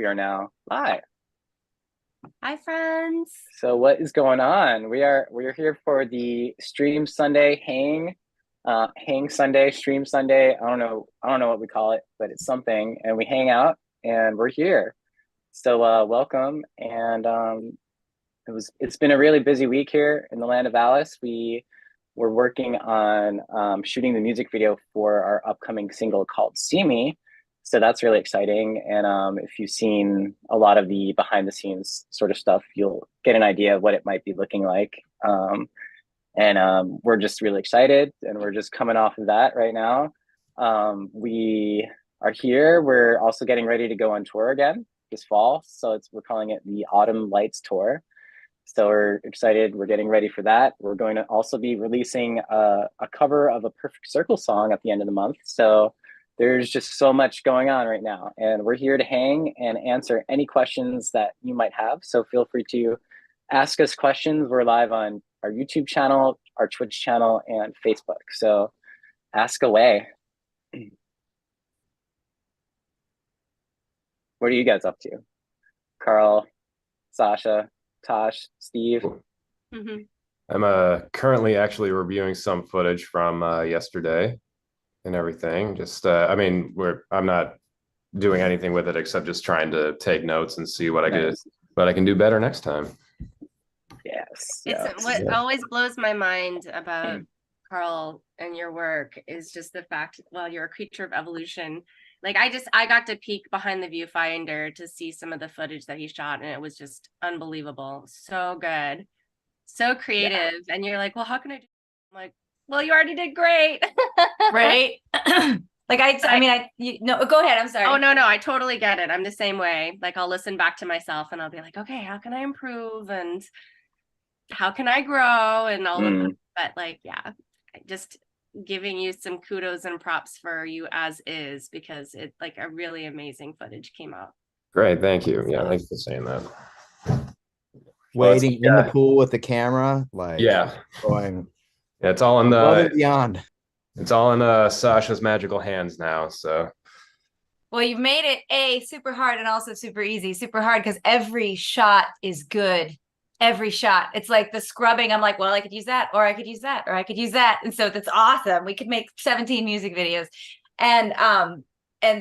we are now live. Hi, friends. So what is going on? We are here for the Stream Sunday Hang Sunday, Stream Sunday. I don't know what we call it, but it's something. And we hang out and we're here. So welcome. And it's been a really busy week here in the land of Alice. We were working on shooting the music video for our upcoming single called See Me. So that's really exciting. And if you've seen a lot of the behind the scenes sort of stuff, you'll get an idea of what it might be looking like. And we're just really excited, and we're just coming off of that right now. We are here. We're also getting ready to go on tour again this fall. So we're calling it the Autumn Lights Tour. So we're excited. We're getting ready for that. We're going to also be releasing a cover of a Perfect Circle song at the end of the month. So there's just so much going on right now. And we're here to hang and answer any questions that you might have. So feel free to ask us questions. We're live on our YouTube channel, our Twitch channel, and Facebook. So ask away. What are you guys up to? Carl, Sasha, Tosh, Steve? I'm currently actually reviewing some footage from yesterday and everything. Just I'm not doing anything with it except just trying to take notes and see what I can do better next time. Yes. What always blows my mind about Carl and your work is just the fact, well, you're a creature of evolution. Like I got to peek behind the viewfinder to see some of the footage that he shot, and it was just unbelievable. So good, so creative. Yeah. And you're like, well, how can I do? I'm like, well, you already did great. Right. Go ahead. I'm sorry. Oh, no, I totally get it. I'm the same way. Like, I'll listen back to myself and I'll be like, okay, how can I improve? And how can I grow? And all of that. But like, yeah, just giving you some kudos and props for you as is, because it like a really amazing footage came out. Great. Thank you. Yeah. Thanks for saying that. Waiting in the pool with the camera. Going. Yeah, it's all in beyond. It's all in Sasha's magical hands now. So well, you've made it super hard and also super easy. Super hard because every shot is good. Every shot. It's like the scrubbing. I'm like, well, I could use that, or I could use that, or I could use that. And so that's awesome. We could make 17 music videos. And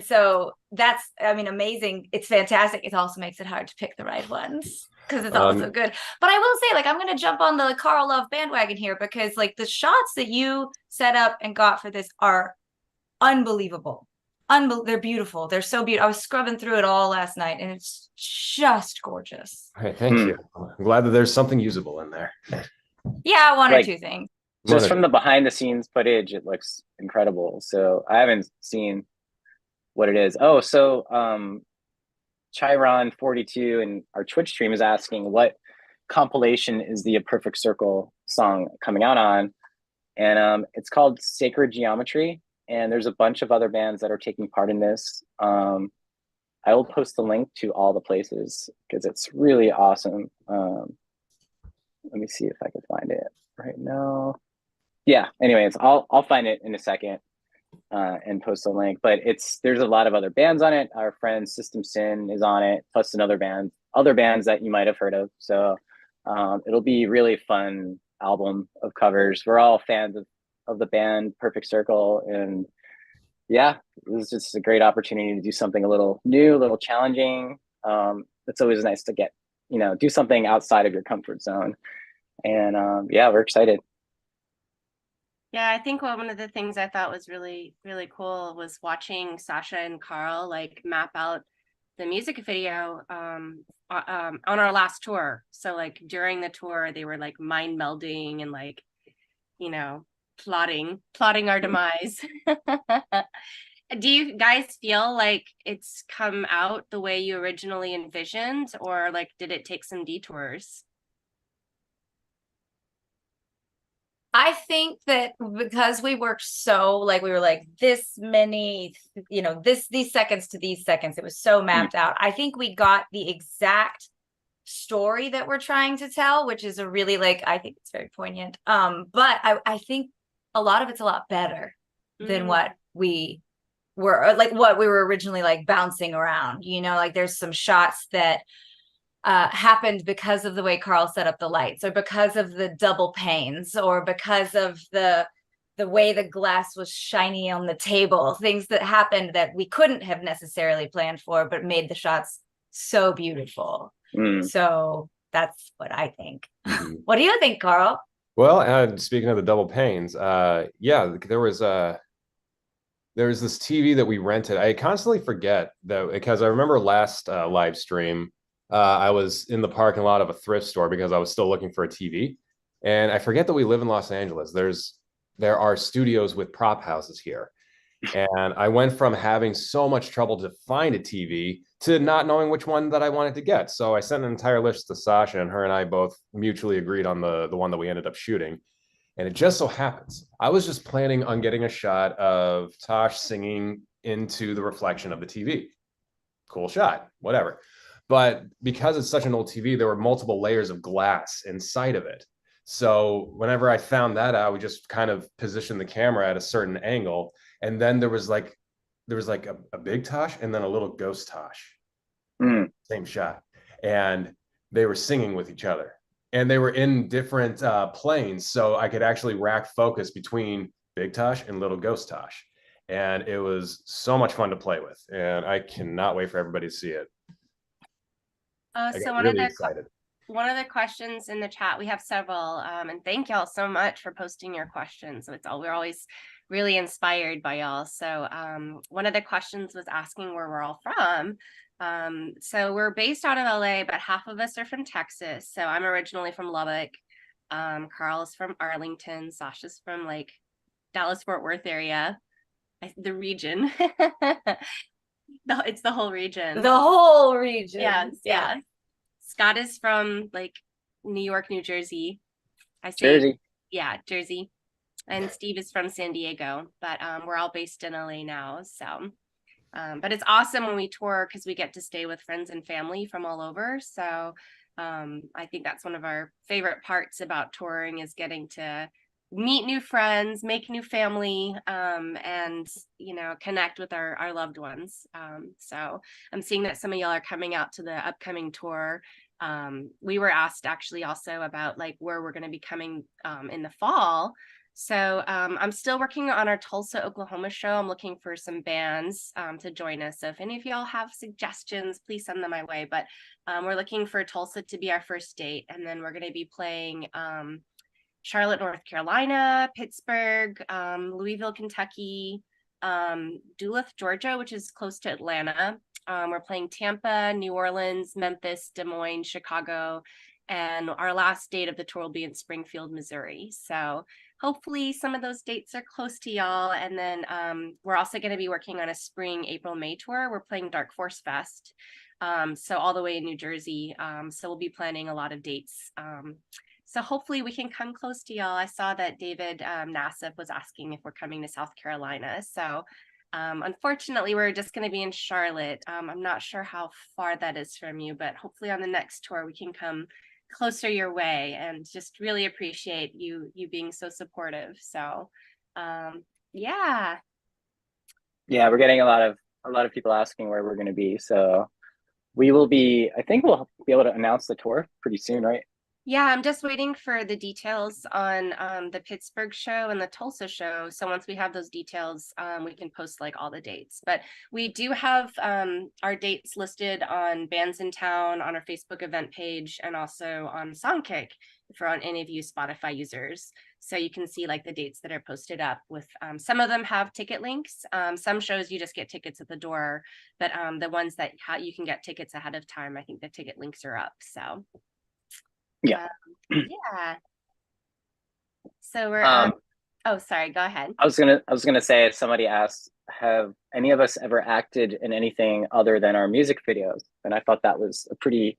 so that's, amazing. It's fantastic. It also makes it hard to pick the right ones because it's also good. But I will say, I'm going to jump on the Carl Love bandwagon here because the shots that you set up and got for this are unbelievable. They're beautiful. They're so beautiful. I was scrubbing through it all last night and it's just gorgeous. Hey, thank you. I'm glad that there's something usable in there. Yeah, one or two things. Just from the behind the scenes footage, it looks incredible. So I haven't seen what it is. Oh, so Chiron42 and our Twitch stream is asking what compilation is the A Perfect Circle song coming out on. And it's called Sacred Geometry. And there's a bunch of other bands that are taking part in this. I will post the link to all the places because it's really awesome. Let me see if I can find it right now. Yeah, anyways, I'll find it in a second and post the link. But there's a lot of other bands on it. Our friend System Sin is on it, plus other bands that you might have heard of. So it'll be really fun album of covers. We're all fans of the band Perfect Circle, and yeah, it was just a great opportunity to do something a little new, a little challenging. It's always nice to get, do something outside of your comfort zone. And yeah, we're excited. Yeah, I think one of the things I thought was really, really cool was watching Sasha and Carl map out the music video on our last tour. So during the tour, they were mind melding and plotting our demise. Do you guys feel like it's come out the way you originally envisioned, or did it take some detours? I think that because we worked so we were this many, these seconds to these seconds, it was so mapped out. I think we got the exact story that we're trying to tell, which is a really I think it's very poignant. But I think a lot of it's a lot better than what we were, or like what we were originally like bouncing around, you know, like there's some shots that happened because of the way Carl set up the lights, or because of the double panes, or because of the way the glass was shiny on the table, things that happened that we couldn't have necessarily planned for, but made the shots so beautiful. So that's what I think. What do you think, Carl? Well, speaking of the double panes, yeah, there's this TV that we rented. I constantly forget that, because I remember last live stream, I was in the parking lot of a thrift store because I was still looking for a TV, and I forget that we live in Los Angeles. There are studios with prop houses here, and I went from having so much trouble to find a TV to not knowing which one that I wanted to get. So I sent an entire list to Sasha, and her and I both mutually agreed on the one that we ended up shooting. And it just so happens, I was just planning on getting a shot of Tosh singing into the reflection of the TV. Cool shot, whatever. But because it's such an old TV, there were multiple layers of glass inside of it. So whenever I found that out, we just kind of positioned the camera at a certain angle. And then there was like a big Tosh and then a little ghost Tosh. Same shot. And they were singing with each other. And they were in different planes, so I could actually rack focus between Big Tosh and Little Ghost Tosh. And it was so much fun to play with. And I cannot wait for everybody to see it. So Excited. One of the questions in the chat, we have several, and thank y'all so much for posting your questions. We're always really inspired by y'all. So one of the questions was asking where we're all from. So we're based out of LA, but half of us are from Texas. So I'm originally from Lubbock. Carl's from Arlington. Sasha's from like Dallas Fort Worth area, the region. It's the whole region. The whole region. Yes, yeah. Scott is from like New York, New Jersey. Jersey. Yeah, Jersey. And Steve is from San Diego, but we're all based in LA now. So but it's awesome when we tour because we get to stay with friends and family from all over. So I think that's one of our favorite parts about touring, is getting to meet new friends, make new family, and connect with our loved ones. So I'm seeing that some of y'all are coming out to the upcoming tour. We were asked actually also about like where we're going to be coming in the fall. So I'm still working on our Tulsa, Oklahoma show. I'm looking for some bands to join us. So if any of y'all have suggestions, please send them my way. But we're looking for Tulsa to be our first date. And then we're going to be playing Charlotte, North Carolina, Pittsburgh, Louisville, Kentucky, Duluth, Georgia, which is close to Atlanta. We're playing Tampa, New Orleans, Memphis, Des Moines, Chicago. And our last date of the tour will be in Springfield, Missouri. So hopefully some of those dates are close to y'all. And then we're also going to be working on a spring, April, May tour. We're playing Dark Force Fest. So all the way in New Jersey. So we'll be planning a lot of dates. So hopefully we can come close to y'all. I saw that David Nassif was asking if we're coming to South Carolina. So unfortunately, we're just going to be in Charlotte. I'm not sure how far that is from you, but hopefully on the next tour, we can come closer your way, and just really appreciate you being so supportive. So yeah, we're getting a lot of people asking where we're going to be. So I think we'll be able to announce the tour pretty soon, right? Yeah, I'm just waiting for the details on the Pittsburgh show and the Tulsa show. So once we have those details, we can post like all the dates. But we do have our dates listed on Bands in Town on our Facebook event page, and also on Songkick for on any of you Spotify users. So you can see like the dates that are posted up with some of them have ticket links. Some shows you just get tickets at the door, but the ones that you can get tickets ahead of time, I think the ticket links are up. So yeah. Yeah. So we're oh, sorry, go ahead. I was gonna say, if somebody asks, have any of us ever acted in anything other than our music videos? And I thought that was a pretty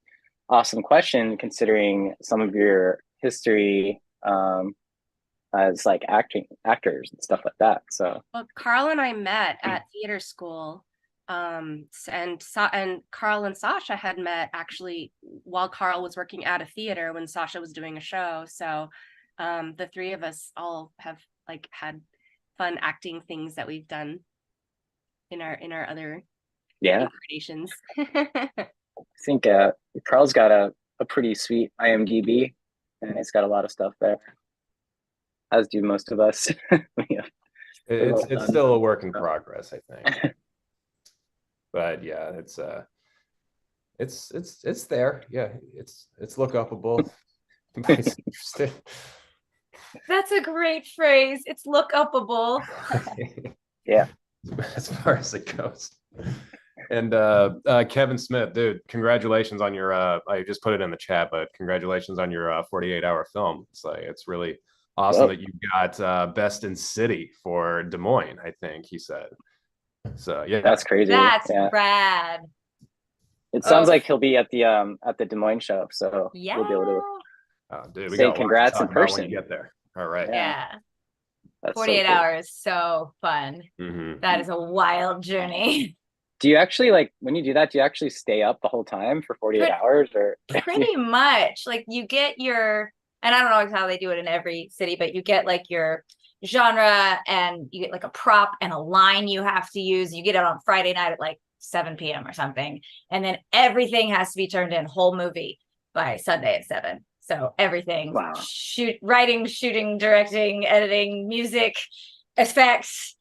awesome question, considering some of your history as like actors and stuff like that. So well, Carl and I met at theater school. And Carl and Sasha had met actually while Carl was working at a theater when Sasha was doing a show. So the three of us all have like had fun acting things that we've done. in our other Yeah, incarnations. I think Carl's got a pretty sweet IMDb, and it's got a lot of stuff there, as do most of us. Yeah, It's still a work in progress, I think. But yeah, it's there. Yeah, it's look upable. It's interesting. That's a great phrase. It's look upable. Yeah. As far as it goes. And Kevin Smith, dude, congratulations on your I just put it in the chat, but congratulations on your 48-hour film. It's really awesome that you got best in city for Des Moines, I think he said. So yeah, That's crazy. That's yeah. rad. It sounds like he'll be at the Des Moines show, so Yeah. we'll be able to dude, we say got congrats to in talk about when person. you get there. All right. Yeah. That's 48 so cool. hours, so fun. That is a wild journey. Do you actually, like, when you do that, do you actually stay up the whole time for 48 hours, or? Pretty much. Like, you get your, and I don't know how they do it in every city, but you get like your genre, and you get like a prop and a line you have to use. You get it on Friday night at like 7 p.m. or something. And then everything has to be turned in, whole movie, by Sunday at 7. So everything, Wow. writing, shooting, directing, editing, music, effects,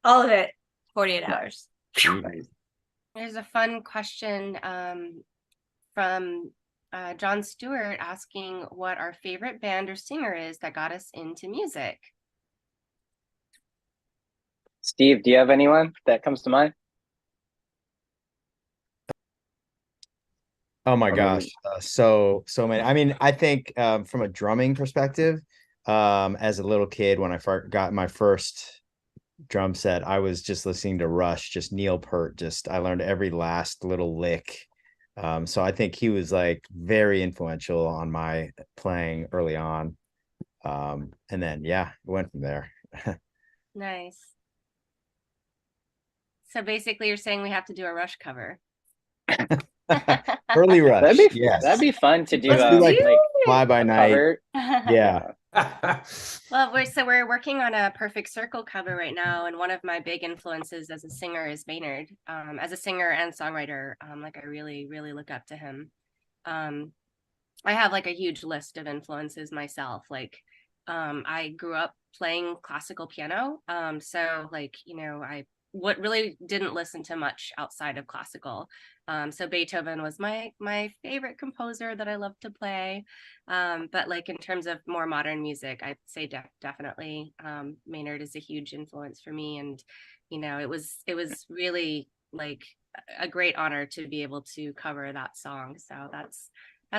all of it, 48 hours. There's a fun question from John Stewart asking what our favorite band or singer is that got us into music. Steve, do you have anyone that comes to mind? Oh my gosh. So many. I mean, I think from a drumming perspective, as a little kid, when I got my first drum set, I was just listening to Rush, just Neil Peart. I learned every last little lick. So I think he was like very influential on my playing early on. And then yeah, it went from there. Nice. So basically you're saying we have to do a Rush cover. Early Rush. That'd be fun to do. Let's do like Fly By Night. Cover. Yeah. Well, we're working on a Perfect Circle cover right now, and one of my big influences as a singer is Maynard. As a singer and songwriter, like I really, really look up to him. I have like a huge list of influences myself. Like, I grew up playing classical piano, so like, you know, I really didn't listen to much outside of classical. So Beethoven was my favorite composer that I love to play. But like in terms of more modern music, I'd say definitely Maynard is a huge influence for me. And, you know, it was really like a great honor to be able to cover that song. So that's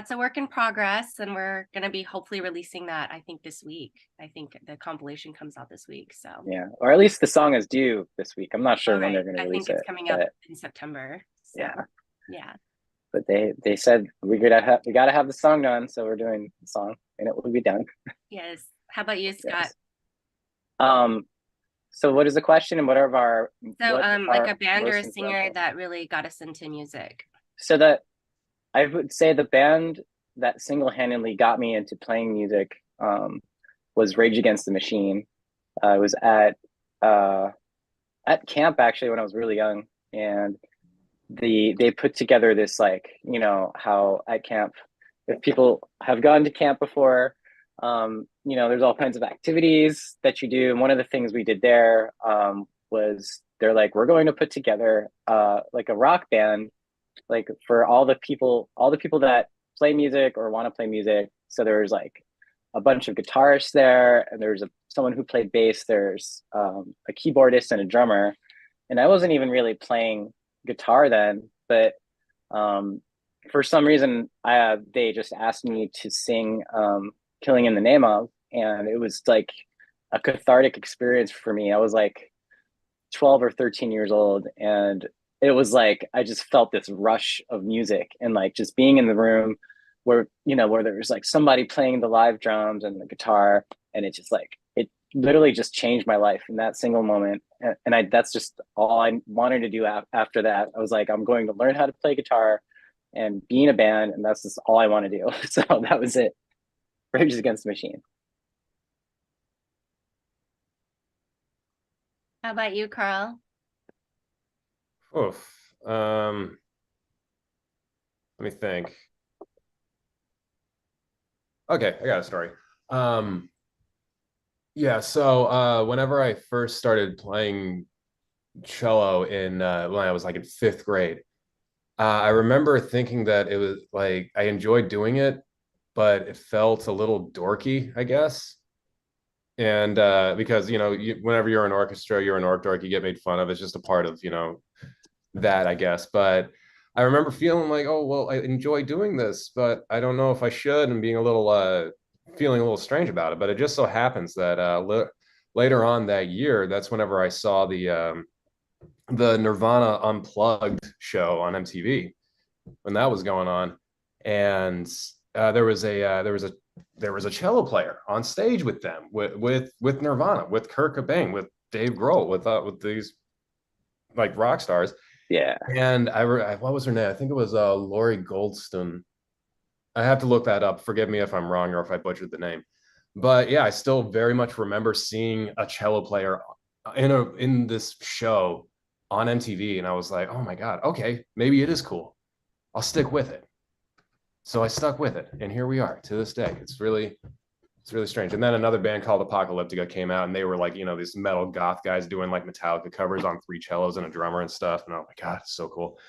a work in progress, and we're going to be hopefully releasing that, I think, this week. I think the compilation comes out this week. So yeah, or at least the song is due this week. I'm not sure when they're going to release it. I think it's coming up in September. So, yeah. But they said we got to have the song done, so we're doing the song, and it will be done. Yes. How about you, Scott? Yes. So what is the question, and what are our like a band or a singer that really got us into music? So that I would say the band that single-handedly got me into playing music was Rage Against the Machine. I was at camp actually when I was really young, and they put together this, like, you know how at camp, if people have gone to camp before, you know, there's all kinds of activities that you do, and one of the things we did there was they're like, we're going to put together like a rock band, like for all the people that play music or want to play music. So there's like a bunch of guitarists there, and there's someone who played bass, there's a keyboardist and a drummer, and I wasn't even really playing guitar then, but for some reason they just asked me to sing Killing in the Name Of, and it was like a cathartic experience for me. I was like 12 or 13 years old, and it was like I just felt this rush of music, and like just being in the room where, you know, where there was like somebody playing the live drums and the guitar, and it just like, it literally just changed my life in that single moment. And that's just all I wanted to do after that. I was like, I'm going to learn how to play guitar and be in a band, and that's just all I want to do. So that was it. Rage Against the Machine. How about you, Carl? Oof. Let me think. Okay, I got a story. Um, yeah, so whenever I first started playing cello in when I was like in fifth grade, I remember thinking that it was like I enjoyed doing it, but it felt a little dorky, I guess. And because whenever you're in orchestra, you're an orc dork, you get made fun of. It's just a part of that, I guess. But I remember feeling like, oh well, I enjoy doing this, but I don't know if I should, and being a little feeling a little strange about it. But it just so happens that later on that year, that's whenever I saw the Nirvana Unplugged show on MTV when that was going on, and there was a cello player on stage with them with Nirvana, with Kurt Cobain, with Dave Grohl, with these like rock stars. Yeah. And what was her name? I think it was Lori Goldstone. I have to look that up. Forgive me if I'm wrong or if I butchered the name. But yeah, I still very much remember seeing a cello player in this show on MTV, and I was like, oh my god, okay, maybe it is cool. I'll stick with it. So I stuck with it, and here we are to this day. It's really strange. And then another band called Apocalyptica came out, and they were like, these metal goth guys doing like Metallica covers on three cellos and a drummer and stuff. And oh my god, it's so cool.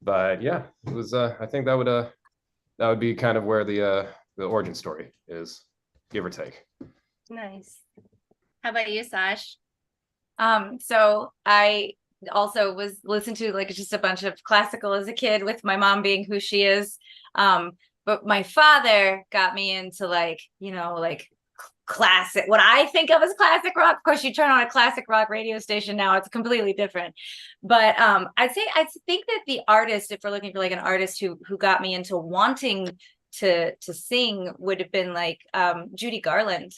But yeah, it was. I think that would be kind of where the origin story is, give or take. Nice. How about you, Sash? So I also was listening to like just a bunch of classical as a kid, with my mom being who she is. But my father got me into like classic, what I think of as classic rock. Of course, you turn on a classic rock radio station now, it's completely different. But I think that the artist, if we're looking for like an artist who got me into wanting to sing, would have been like Judy Garland.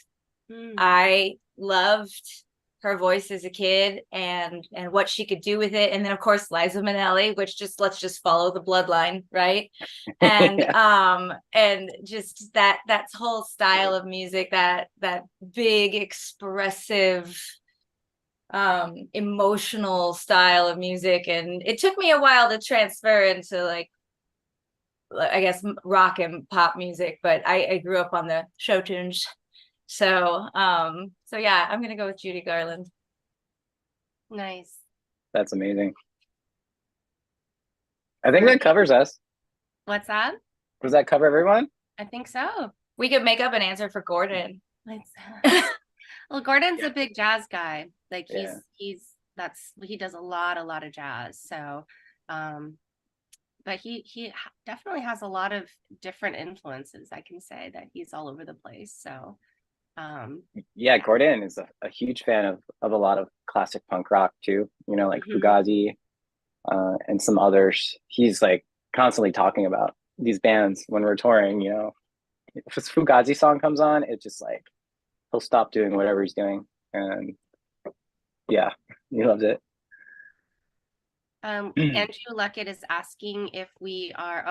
I loved her voice as a kid and what she could do with it. And then of course Liza Minnelli, which let's just follow the bloodline, right? And Yeah. And just that whole style of music, that big expressive emotional style of music. And it took me a while to transfer into like, I guess, rock and pop music, but I grew up on the show tunes. So yeah, I'm gonna go with Judy Garland. Nice. That's amazing. I think that covers us. What's that? Does that cover everyone? I think so. We could make up an answer for Gordon. Well, Gordon's a big jazz guy. Like Yeah. he does a lot of jazz. So, but he definitely has a lot of different influences. I can say that he's all over the place. So, Yeah, Gordon is a huge fan of a lot of classic punk rock too, like Fugazi, and some others. He's like constantly talking about these bands when we're touring. If a Fugazi song comes on, it's just like he'll stop doing whatever he's doing, and yeah, he loves it. Andrew Luckett is asking if we are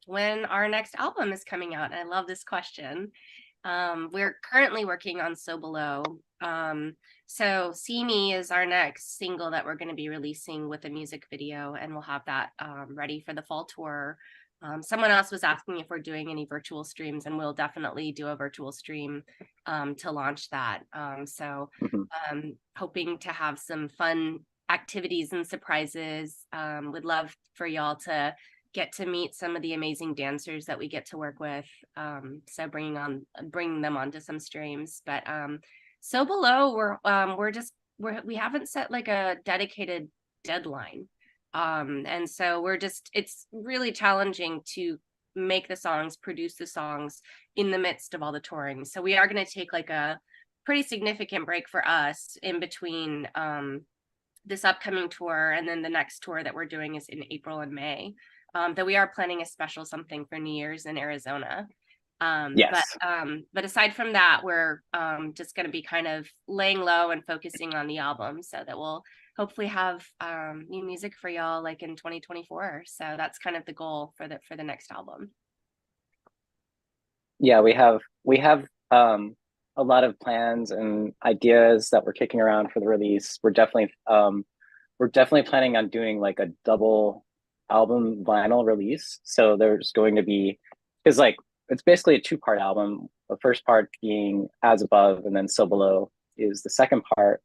when our next album is coming out. And I love this question. We're currently working on So Below. So See Me is our next single that we're going to be releasing with a music video, and we'll have that ready for the fall tour. Someone else was asking if we're doing any virtual streams, and we'll definitely do a virtual stream to launch that. Hoping to have some fun activities and surprises. Would love for y'all to get to meet some of the amazing dancers that we get to work with. So bringing them onto some streams. But So Below, we haven't set like a dedicated deadline. And so it's really challenging to make the songs, produce the songs in the midst of all the touring. So we are going to take like a pretty significant break for us in between this upcoming tour, and then the next tour that we're doing is in April and May. That we are planning a special something for New Year's in Arizona. Yes. But aside from that, we're just going to be kind of laying low and focusing on the album, so that we'll hopefully have new music for y'all like in 2024. So that's kind of the goal for the next album. Yeah, we have a lot of plans and ideas that we're kicking around for the release. We're definitely we're definitely planning on doing like a double album vinyl release. So there's going to be, because like it's basically a two-part album. The first part being As Above, and then So Below is the second part.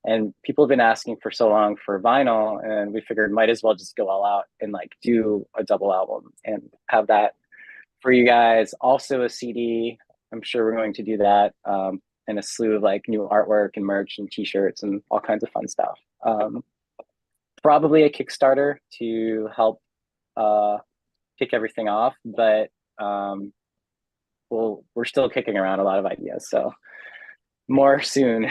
And people have been asking for so long for vinyl, and we figured might as well just go all out and like do a double album and have that for you guys. Also a CD. I'm sure we're going to do that, and a slew of like new artwork and merch and t-shirts and all kinds of fun stuff. Probably a Kickstarter to help kick everything off, but we're still kicking around a lot of ideas, so more soon.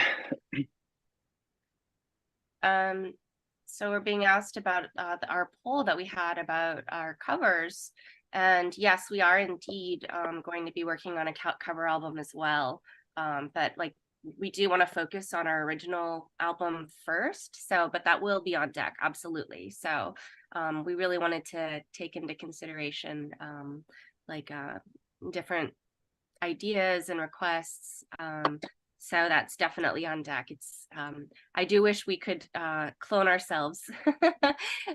So we're being asked about our poll that we had about our covers, and yes, we are indeed going to be working on a cover album as well. But like we do want to focus on our original album first, so but that will be on deck, absolutely. So we really wanted to take into consideration like different ideas and requests. So that's definitely on deck. It's I do wish we could clone ourselves.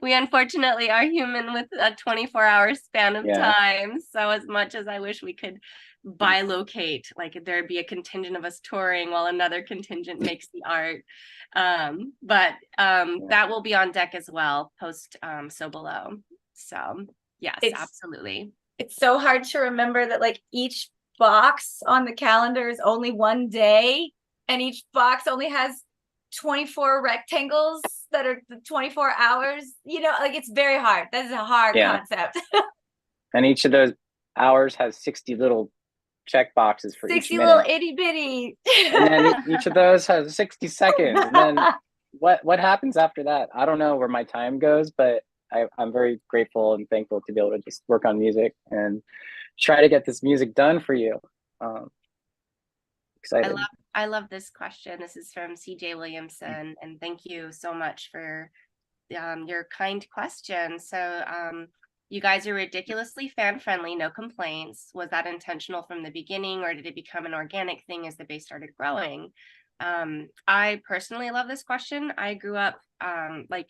We unfortunately are human with a 24-hour span of time. So as much as I wish we could bilocate, like there'd be a contingent of us touring while another contingent makes the art. But that will be on deck as well post So Below. So yes, absolutely. It's so hard to remember that like each box on the calendar is only one day, and each box only has 24 rectangles that are the 24 hours. You know, like it's very hard. That is a hard concept. And each of those hours has 60 little check boxes for 60 each little minute. itty bitty. And then each of those has 60 seconds. And then what happens after that? I don't know where my time goes, but I'm very grateful and thankful to be able to just work on music and try to get this music done for you. Excited. I love this question. This is from CJ Williamson, and thank you so much for your kind question. So you guys are ridiculously fan friendly, no complaints. Was that intentional from the beginning, or did it become an organic thing as the base started growing? I personally love this question. I grew up like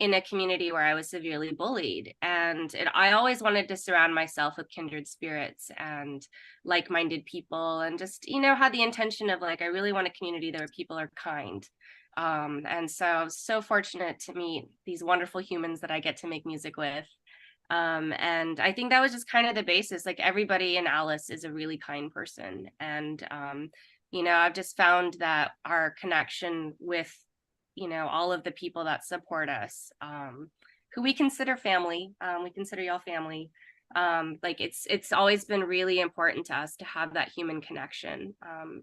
in a community where I was severely bullied, and I always wanted to surround myself with kindred spirits and like-minded people, and just, you know, had the intention of like, I really want a community where people are kind. And so I was so fortunate to meet these wonderful humans that I get to make music with. And I think that was just kind of the basis. Like everybody in Alice is a really kind person. And, you know, I've just found that our connection with, you know, all of the people that support us, who we consider family, we consider y'all family. Like it's always been really important to us to have that human connection.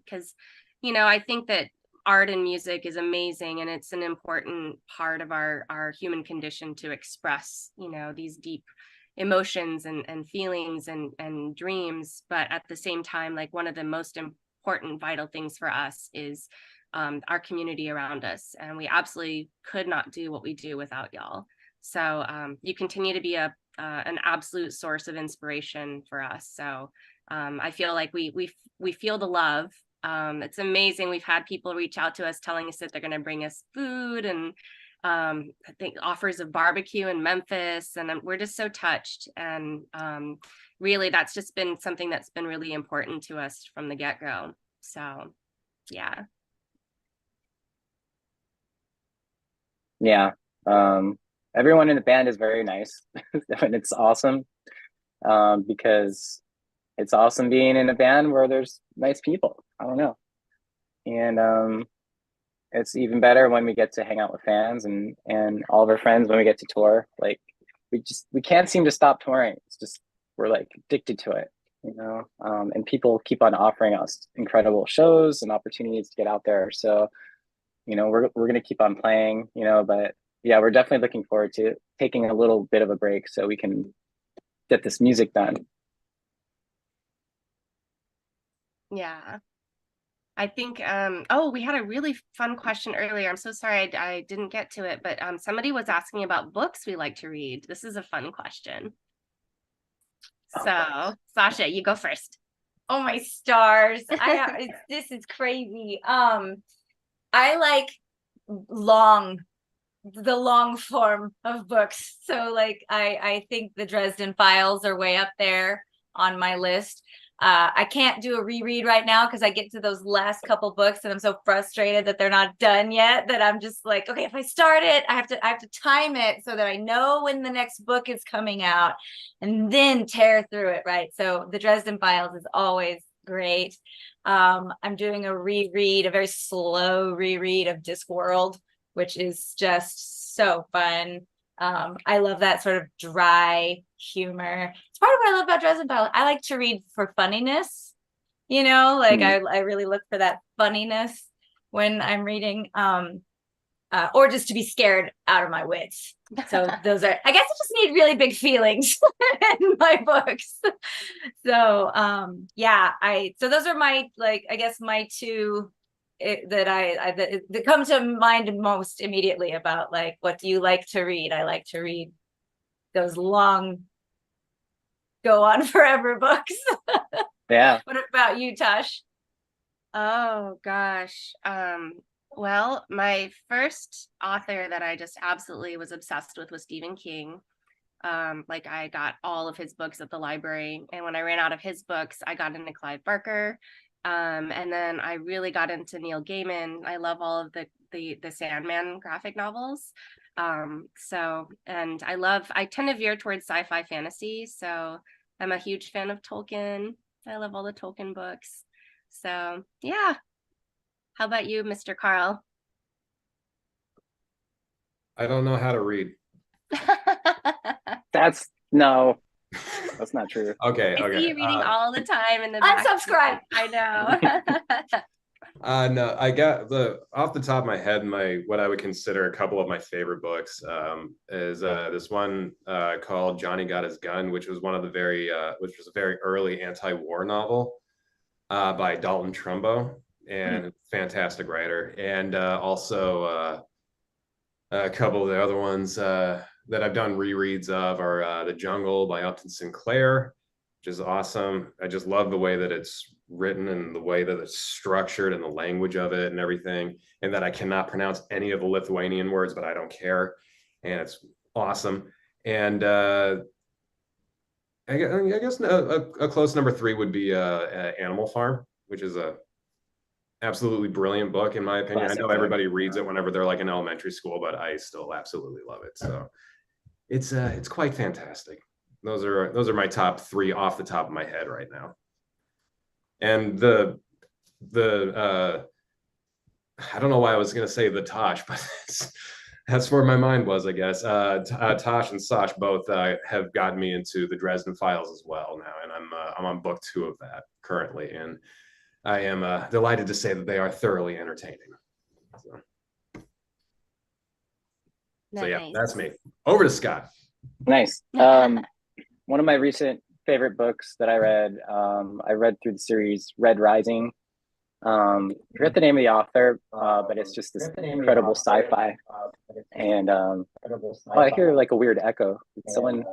Because, you know, I think that art and music is amazing, and it's an important part of our human condition to express, you know, these deep emotions and feelings and dreams. But at the same time, like one of the most important vital things for us is our community around us, and we absolutely could not do what we do without y'all. So you continue to be an absolute source of inspiration for us. So I feel like we feel the love. It's amazing. We've had people reach out to us telling us that they're going to bring us food and I think offers of barbecue in Memphis, and we're just so touched. And really, that's just been something that's been really important to us from the get-go. So yeah. Yeah. Everyone in the band is very nice and it's awesome, because it's awesome being in a band where there's nice people. I don't know. And it's even better when we get to hang out with fans and all of our friends when we get to tour. Like we can't seem to stop touring. It's just we're like addicted to it, you know. And people keep on offering us incredible shows and opportunities to get out there. So, you know, we're gonna keep on playing, you know, but yeah, we're definitely looking forward to taking a little bit of a break so we can get this music done. Yeah. I think oh, we had a really fun question earlier. I'm so sorry I didn't get to it, but somebody was asking about books we like to read. This is a fun question. So Sasha, you go first. Oh my stars. This is crazy. I like long the long form of books. So like I think the Dresden Files are way up there on my list. I can't do a reread right now because I get to those last couple books and I'm so frustrated that they're not done yet that I'm just like, okay, if I start it, I have to time it so that I know when the next book is coming out and then tear through it, right? So the Dresden Files is always great. I'm doing a reread, a very slow reread of Discworld, which is just so fun. I love that sort of dry humor. It's part of what I love about Dresden Files. I like to read for funniness, like I really look for that funniness when I'm reading, or just to be scared out of my wits. So those are, I guess I just need really big feelings in my books. So yeah, so those are my, like, I guess my two that come to mind most immediately about like, what do you like to read? I like to read those long, go on forever books. Yeah. What about you, Tosh? Oh gosh. Well, my first author that I just absolutely was obsessed with was Stephen King. Like I got all of his books at the library, and when I ran out of his books, I got into Clive Barker. And then I really got into Neil Gaiman. I love all of the Sandman graphic novels. So, and I tend to veer towards sci-fi fantasy. So I'm a huge fan of Tolkien. I love all the Tolkien books. So yeah. How about you, Mr. Carl? I don't know how to read. That's not true. Okay, I okay. see you reading all the time in the back. Unsubscribe. I know. No, I got off the top of my head, what I would consider a couple of my favorite books is this one called Johnny Got His Gun, which was which was a very early anti-war novel by Dalton Trumbo, and fantastic writer. And also a couple of the other ones that I've done rereads of are The Jungle by Upton Sinclair, which is awesome. I just love the way that it's written and the way that it's structured and the language of it and everything, and that I cannot pronounce any of the Lithuanian words, but I don't care, and it's awesome. And I guess a close number 3 would be Animal Farm, which is a absolutely brilliant book in my opinion. Classic I know book. everybody reads it whenever they're like in elementary school, but I still absolutely love it. So it's quite fantastic. Those are my top 3 off the top of my head right now. And the I don't know why I was gonna say the Tosh, but that's where my mind was, I guess. Tosh and Sash both have gotten me into the Dresden Files as well now, and I'm on book 2 of that currently, and I am delighted to say that they are thoroughly entertaining. So yeah, that's me. Over to Scott. Nice. One of my recent favorite books that I read through the series Red Rising. I forget the name of the author, but it's just this incredible sci-fi. And I hear like a weird echo. Did someone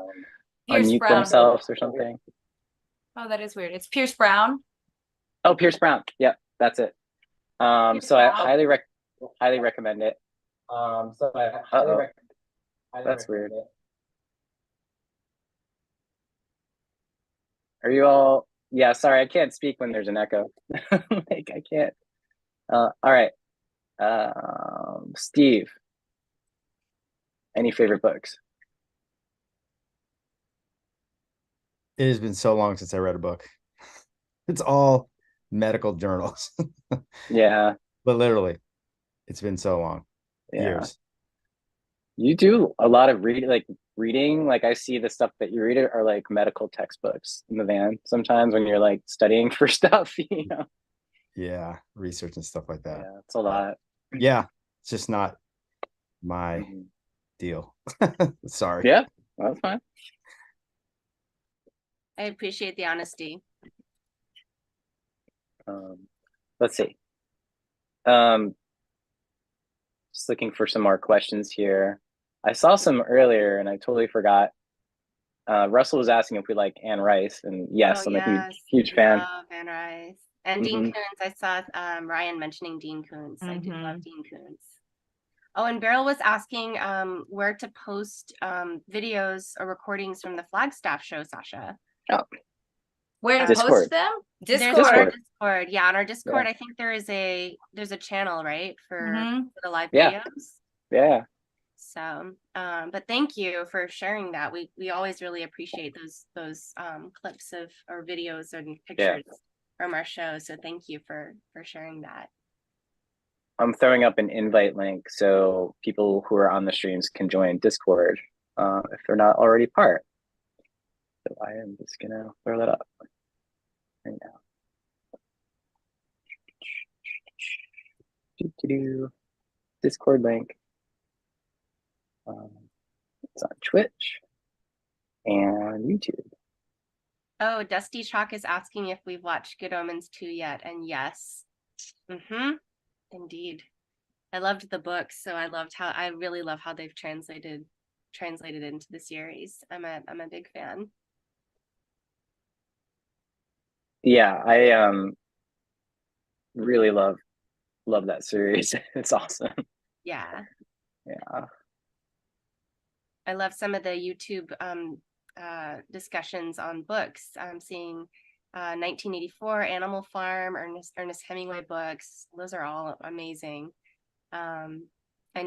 Pierce unmute Brown. themselves or something? Oh, that is weird. It's Pierce Brown. Oh, Pierce Brown. Yep, that's it. So I highly recommend it. That's weird. Are you all? Yeah, sorry, I can't speak when there's an echo. Like I can't. All right. Steve, any favorite books? It has been so long since I read a book. It's all medical journals. Yeah. But literally, it's been so long. Yeah. Years. You do a lot of reading. Like I see the stuff that you read are like medical textbooks in the van sometimes when you're like studying for stuff, Yeah, research and stuff like that. Yeah, it's a lot. Yeah, it's just not my deal. Sorry. Yeah, that's fine. I appreciate the honesty. Let's see. Just looking for some more questions here. I saw some earlier and I totally forgot. Russell was asking if we like Anne Rice, and yes, I'm a huge fan. Love Anne Rice. And Dean Koontz. I saw Ryan mentioning Dean Koontz. I do love Dean Koontz. Oh, and Beryl was asking where to post videos or recordings from the Flagstaff show, Sasha. Oh, Where to Discord. post them? There's Discord. on our Discord. Discord. Yeah, on our Discord, Yeah. I think there's a channel, right, for Mhm. the live Yeah. videos. Yeah. So, but thank you for sharing that. We always really appreciate those clips of or videos and pictures from our show. So thank you for sharing that. I'm throwing up an invite link so people who are on the streams can join Discord if they're not already part. So I am just gonna throw that up right now. Discord link. It's on Twitch and YouTube. Oh, Dusty Chalk is asking if we've watched Good Omens 2 yet, and yes. Indeed. I loved the book, so I really love how they've translated into the series. I'm a big fan. Yeah, I really love that series. It's awesome. Yeah. Yeah. I love some of the YouTube discussions on books. I'm seeing 1984, Animal Farm, Ernest Hemingway books. Those are all amazing. And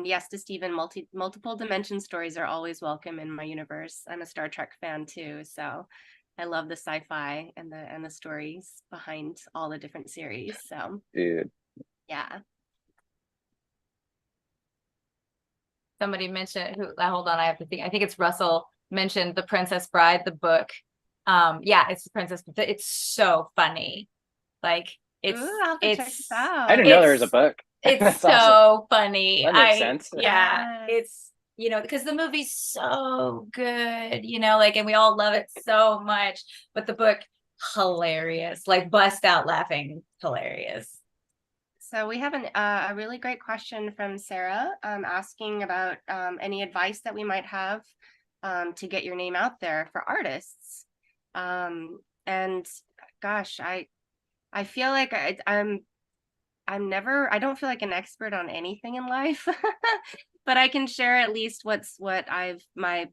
yes, to Stephen, multiple dimension stories are always welcome in my universe. I'm a Star Trek fan too, so I love the sci-fi and the stories behind all the different series. So, Dude. yeah. Somebody mentioned hold on, I have to think. I think it's Russell mentioned The Princess Bride, the book. Yeah, it's the Princess. It's so funny. Like Ooh, I'll have to check this out. I didn't know there was a book. It's That's so awesome. funny. That makes sense. Yeah, it's, because the movie's so good, like, and we all love it so much, but the book, hilarious, like bust out laughing, hilarious. So we have a really great question from Sarah asking about any advice that we might have to get your name out there for artists. And gosh, I feel like I don't feel like an expert on anything in life, but I can share at least my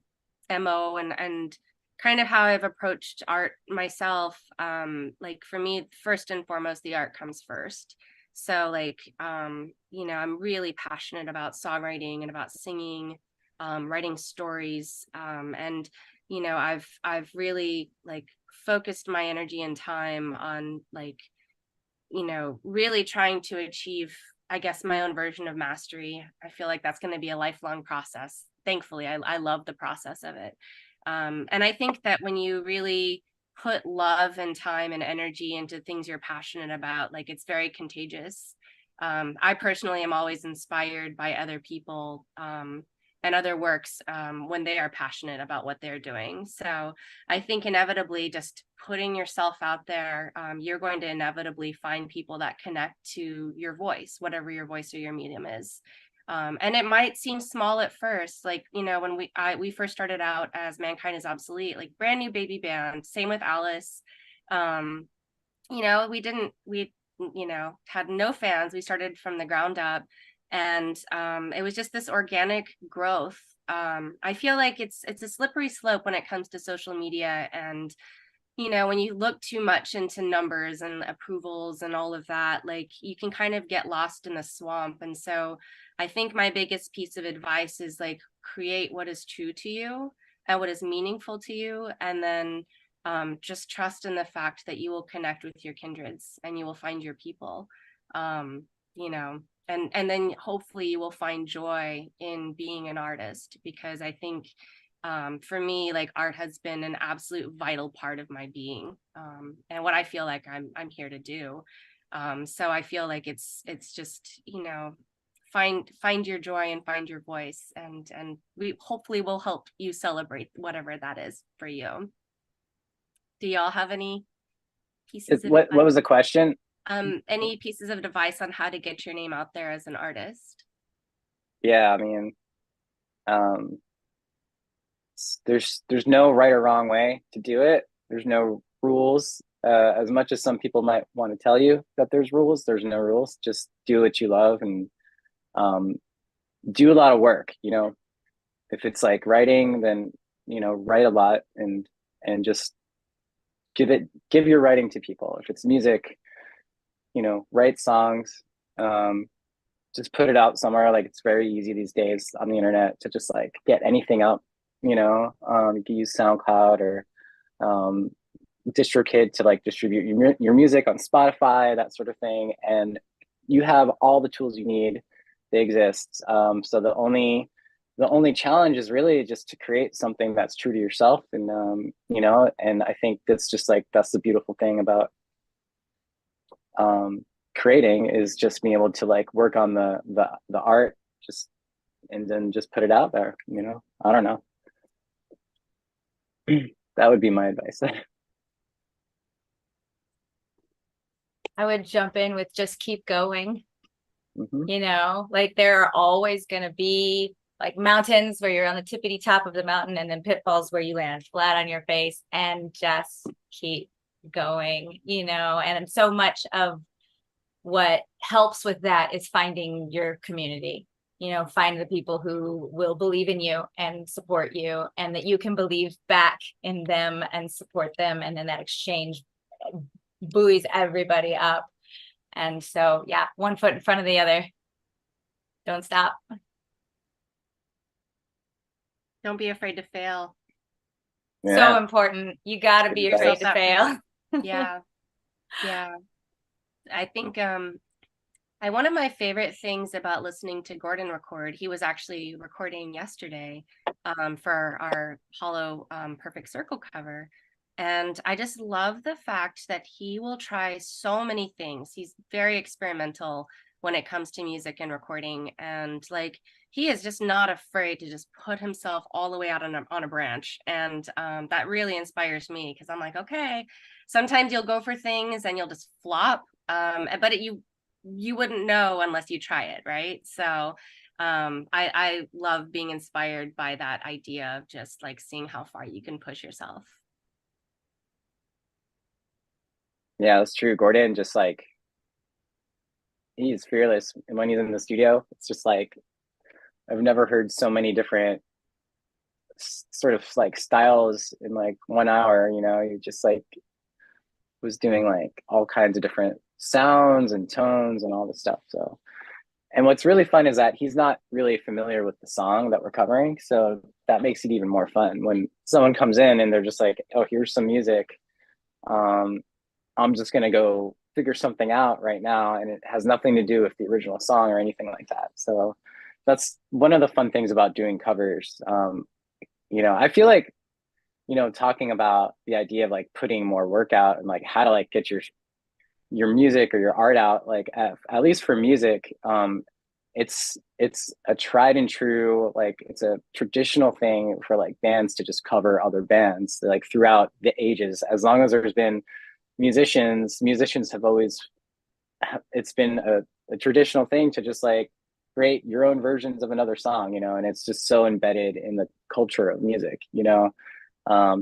MO and kind of how I've approached art myself. Like for me, first and foremost, the art comes first. So like, I'm really passionate about songwriting and about singing, writing stories. And, I've really like focused my energy and time on like, really trying to achieve, I guess, my own version of mastery. I feel like that's going to be a lifelong process. Thankfully, I love the process of it. And I think that when you really put love and time and energy into things you're passionate about, like it's very contagious. I personally am always inspired by other people and other works when they are passionate about what they're doing. So I think inevitably just putting yourself out there, you're going to inevitably find people that connect to your voice, whatever your voice or your medium is. And it might seem small at first, like, when we first started out as Mankind is Obsolete, like brand new baby band, same with Alice. We had no fans. We started from the ground up, and it was just this organic growth. I feel like it's a slippery slope when it comes to social media, and when you look too much into numbers and approvals and all of that, like you can kind of get lost in the swamp. And so I think my biggest piece of advice is like create what is true to you and what is meaningful to you, and then just trust in the fact that you will connect with your kindreds and you will find your people. And then hopefully you will find joy in being an artist, because I think for me, like art has been an absolute vital part of my being, and what I feel like I'm here to do. So I feel like it's just, find your joy and find your voice, and we hopefully will help you celebrate whatever that is for you. Do y'all have any pieces of What advice? was the question? Any pieces of advice on how to get your name out there as an artist? Yeah, I mean, there's no right or wrong way to do it. There's no rules. As much as some people might want to tell you that there's rules, there's no rules. Just do what you love, and do a lot of work, if it's like writing, then, write a lot and just give your writing to people. If it's music, write songs, just put it out somewhere. Like it's very easy these days on the internet to just like get anything up, you can use SoundCloud or um, DistroKid to like distribute your music on Spotify, that sort of thing. And you have all the tools you need. They exist. So the only challenge is really just to create something that's true to yourself. And, and I think that's the beautiful thing about creating, is just being able to like work on the art, just, and then just put it out there, I don't know. That would be my advice. I would jump in with just keep going. Mhm. Like there are always going to be like mountains where you're on the tippity top of the mountain, and then pitfalls where you land flat on your face, and just keep going, and so much of what helps with that is finding your community, find the people who will believe in you and support you, and that you can believe back in them and support them. And then that exchange buoys everybody up. And so, yeah, one foot in front of the other. Don't stop. Don't be afraid to fail. So Yeah. important. You got to be Good afraid advice. to fail. Yeah. Yeah. I think one of my favorite things about listening to Gordon record, he was actually recording yesterday for our Hollow Perfect Circle cover. And I just love the fact that he will try so many things. He's very experimental when it comes to music and recording. And like, he is just not afraid to just put himself all the way out on a branch. And that really inspires me, because I'm like, okay, sometimes you'll go for things and you'll just flop. But you wouldn't know unless you try it, right? So I love being inspired by that idea of just like seeing how far you can push yourself. Yeah, that's true. Gordon, just like, he's fearless. And when he's in the studio, it's just like, I've never heard so many different sort of like styles in like 1 hour. You just like was doing like all kinds of different sounds and tones and all this stuff. So, and what's really fun is that he's not really familiar with the song that we're covering. So that makes it even more fun when someone comes in and they're just like, oh, here's some music. Um, I'm just going to go figure something out right now. And it has nothing to do with the original song or anything like that. So that's one of the fun things about doing covers. I feel like, talking about the idea of like putting more work out and like how to like get your music or your art out, like at least for music, it's a tried and true, like it's a traditional thing for like bands to just cover other bands like throughout the ages. As long as there's been musicians have always, it's been a traditional thing to just like create your own versions of another song, and it's just so embedded in the culture of music.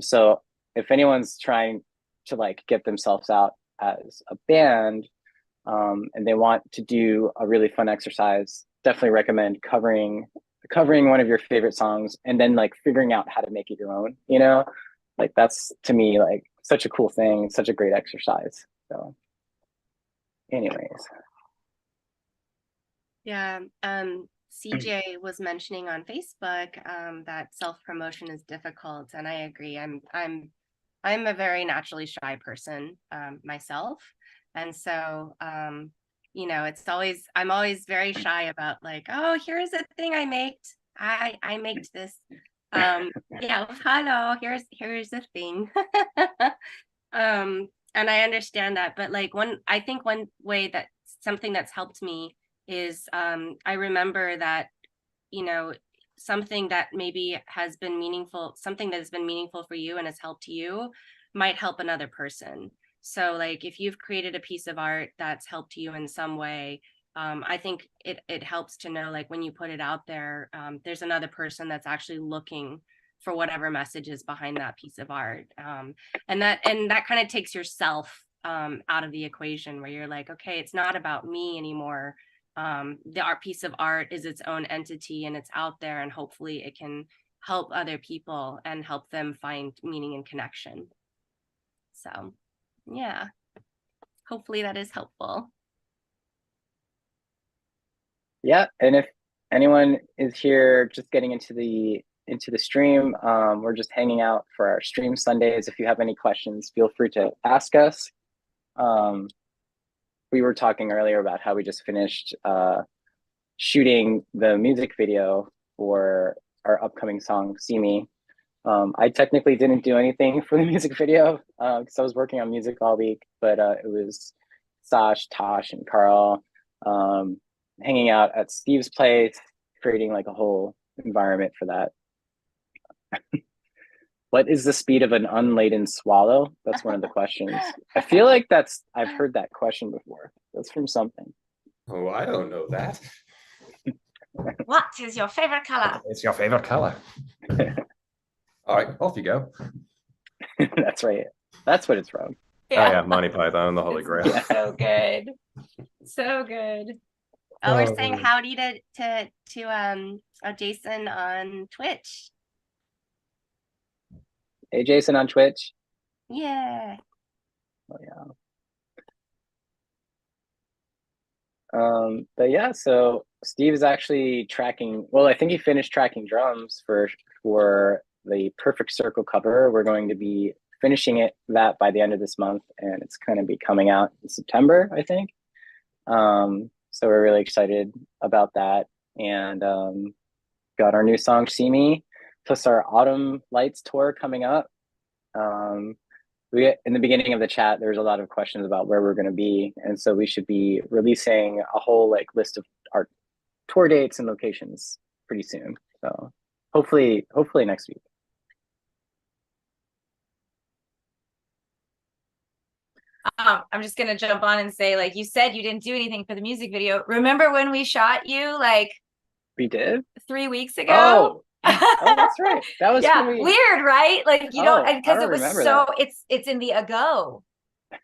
So if anyone's trying to like get themselves out as a band, and they want to do a really fun exercise, definitely recommend covering one of your favorite songs and then like figuring out how to make it your own. Like that's, to me, like such a cool thing, such a great exercise. So anyways. Yeah. CJ was mentioning on Facebook that self-promotion is difficult, and I agree. I'm a very naturally shy person myself. And so I'm always very shy about like, oh, here's a thing I made. I made this. Yeah, hello, here's a thing. And I understand that, but like I think one way that something that's helped me is I remember that, you know, something that maybe has been meaningful, something that has been meaningful for you and has helped you might help another person. So like if you've created a piece of art that's helped you in some way, I think it helps to know like when you put it out there, there's another person that's actually looking for whatever message is behind that piece of art. And that kind of takes yourself out of the equation, where you're like, okay, it's not about me anymore. the art piece of art is its own entity and it's out there, and hopefully it can help other people and help them find meaning and connection. So yeah, hopefully that is helpful. Yeah, and if anyone is here just getting into the stream, we're just hanging out for our stream Sundays. If you have any questions, feel free to ask us. We were talking earlier about how we just finished shooting the music video for our upcoming song "See Me." I technically didn't do anything for the music video because I was working on music all week, but it was Sash, Tosh, and Carl hanging out at Steve's place, creating like a whole environment for that. What is the speed of an unladen swallow? That's one of the questions. I feel like I've heard that question before. That's from something. Oh, I don't know that. What is your favorite color? It's your favorite color. All right, off you go. That's right. That's what it's from. Oh yeah, Monty Python and the Holy It's Grail. so good. So good. Oh, we're saying howdy to Jason on Twitch. Hey, Jason on Twitch. Yeah. Oh yeah. But yeah, so Steve is actually tracking. Well, I think he finished tracking drums for the Perfect Circle cover. We're going to be finishing that by the end of this month, and it's going to be coming out in September, I think. So we're really excited about that, and got our new song "See Me," plus our Autumn Lights tour coming up. In the beginning of the chat, there's a lot of questions about where we're going to be, and so we should be releasing a whole list of our tour dates and locations pretty soon. So hopefully next week. I'm just gonna jump on and say, like you said, you didn't do anything for the music video. Remember when we shot you We did 3 weeks ago? Oh, that's right. That was yeah, weird, right? Like you don't, because it was so that. it's in the ago.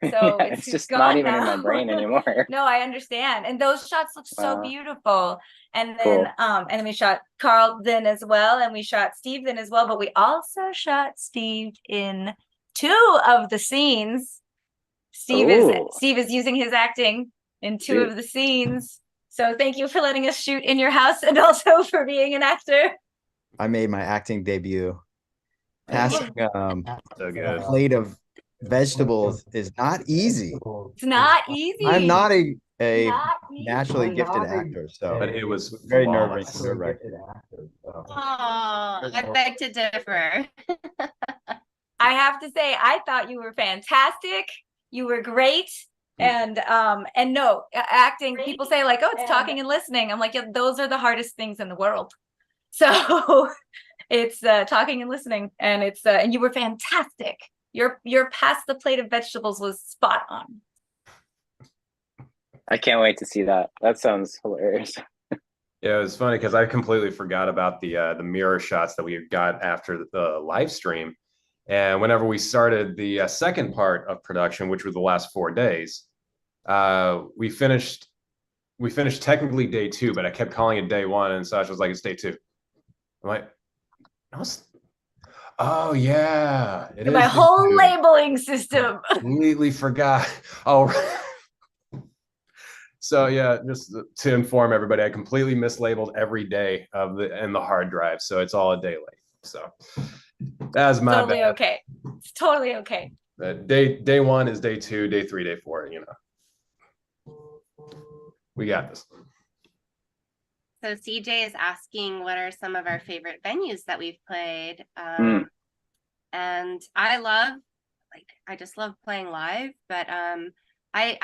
So yeah, it's just not even now. in my brain anymore. No, I understand. And those shots look so beautiful. And then cool. And then we shot Carl then as well, and we shot Steve then as well, but we also shot Steve in 2 of the scenes. Steve is using his acting in 2 of the scenes. So thank you for letting us shoot in your house and also for being an actor. I made my acting debut. Passing So good. a plate of vegetables is not easy. It's not easy. I'm not a naturally gifted actor, so but it was very nerve-wracking. Oh, I beg to differ. I have to say, I thought you were fantastic. You were great. And no, acting, people say oh, it's talking and listening. I'm like, yeah, those are the hardest things in the world. So it's talking and listening, and it's and you were fantastic. Your pass the plate of vegetables was spot on. I can't wait to see that. That sounds hilarious. Yeah, it was funny because I completely forgot about the mirror shots that we got after the live stream. And whenever we started the second part of production, which were the last 4 days, we finished technically day 2, but I kept calling it day 1, and Sasha was like, "It's day 2." I'm like, "Oh yeah, it is my whole labeling system." Completely forgot. Oh. So yeah, just to inform everybody, I completely mislabeled every day in the hard drive, so it's all a day late. So that's my totally bad. Okay. It's totally okay. Day 1 is day 2, day 3, day 4. We got this. So CJ is asking, what are some of our favorite venues that we've played? And I just love playing live, but I